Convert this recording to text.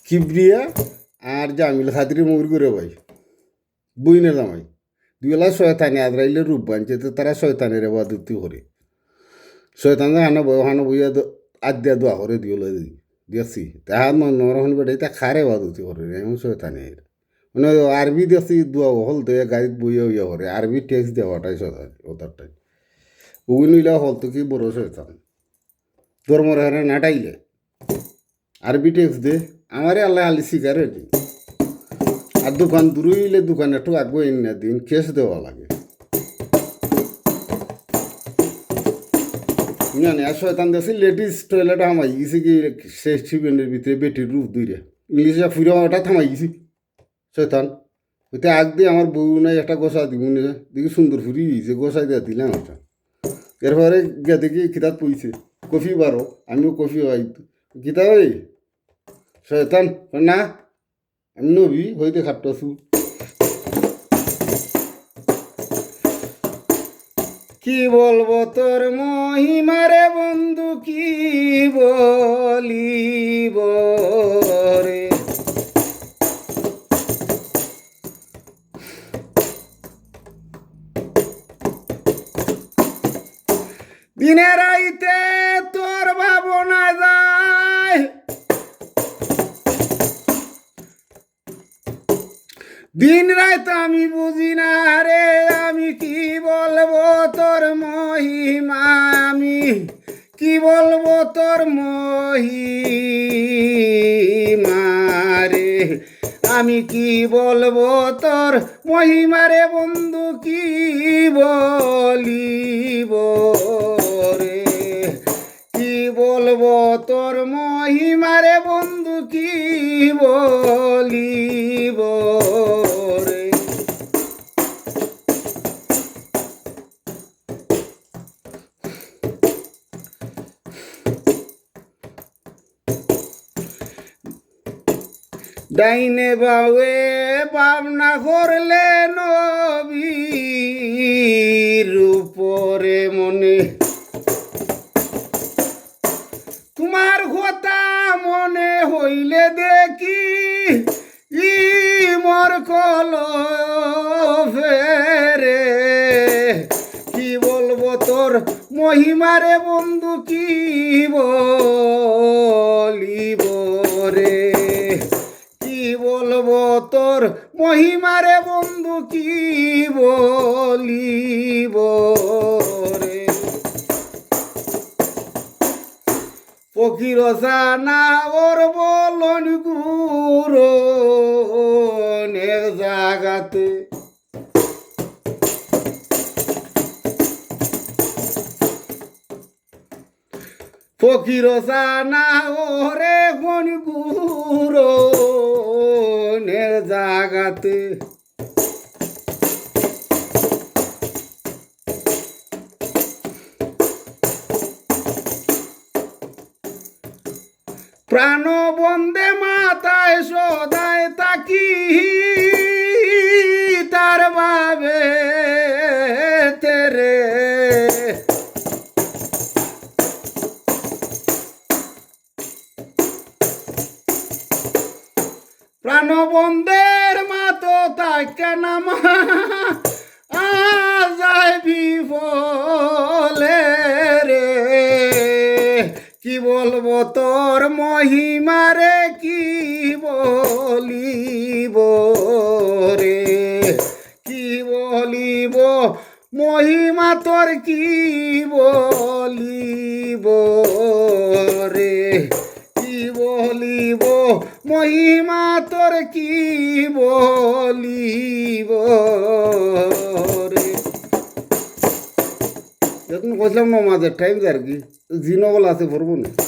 কিবরিয়া আর জামিল হাদির মুগুর করে ভাই বইনের জামাই দুবেলা শয়তানি আদরাইলে রূপ বানছে তো তারা শয়তানের এবাদতি করে শয়তান হানো বইয়া আদ্যা দোয়া করে দিয়েছি তাহার নরহন বেড়ে তা খারে এবাদতি করে এমন শয়তানি মানে আরবি দেখছি দোয়া হল তো গাড়িত বইয়া ইয়া করে আরবি টেক্সট দেওয়াটাই শয়তান ওটারটাই উইনিলা হল তো কি বড় শয়তান ধর্মর হারে নাটাইলে আরবি টেক্সট দে আমারে আল্লাহ আলি শিকারে দিন আর দোকান দূরইলে দোকান একটু আগে না দিন কেস দেওয়া লাগে জানি আর শয়তান দেখছি লেডিস টয়লেট থামাই গেছি কি শেষ শিবেনের ভিতরে বেটির রূপ দুইটা ইংলিশে ফুরে ওটা থামাই গেছি শয়তান ওইটা আগ দিয়ে আমার বউ নাই একটা গোসা দিব দেখি সুন্দর ফুরি যে গোসাই দিয়ে দিলাম ওটা এরপরে গিয়ে দেখি কিতাব পইছে কফি বারো আমিও কফি হয় কিতাব ওই শয়তান না আমি নবী হইতে খাট্টাছু কি বলবো তোর মহিমারে বন্ধু কি বলিব রে দিনে রাইতে তোর ভাবনা যায় দিন রাত আমি বুঝি না রে আমি কি বলবো তোর মহিমা আমি কি বলবো তোর মহিমা রে আমি কি বলবো তোর মহিমা রে বন্ধু কি বলিব রে কি বলবো তোর মহিমা রে বন্ধু কি বলিব রে ডাইনে বাউে পাবনা করলে নবীর উপরে মনে তোমার কথা মনে হইলে দেখি ই মোর কল ফেরে কি বলবো তোর মহিমারে বন্ধু কি বলিব রে কি বলবো তোর মহিমারে বন্ধু কি বলিব রে ফকির সানা ওর বলন গুরো জাগাতে ফকির সানা ওরে কোন গুরো জাগাতে প্রাণ বন্দে মাথায় সদায় তাকি তার বাবে তেরে প্রাণ বন্দের মাতো তাকে নামা আজায় বিফলে রে কি বলবো তোর মহিমারে কি বলিব রে কি বলিব মহিমা তোর কি বলিব রে কি বলিব মহিমা তোর কি বলিব রে যখন কইলাম নমাজের টাইম আর কি জিনবল আছে পড়বো না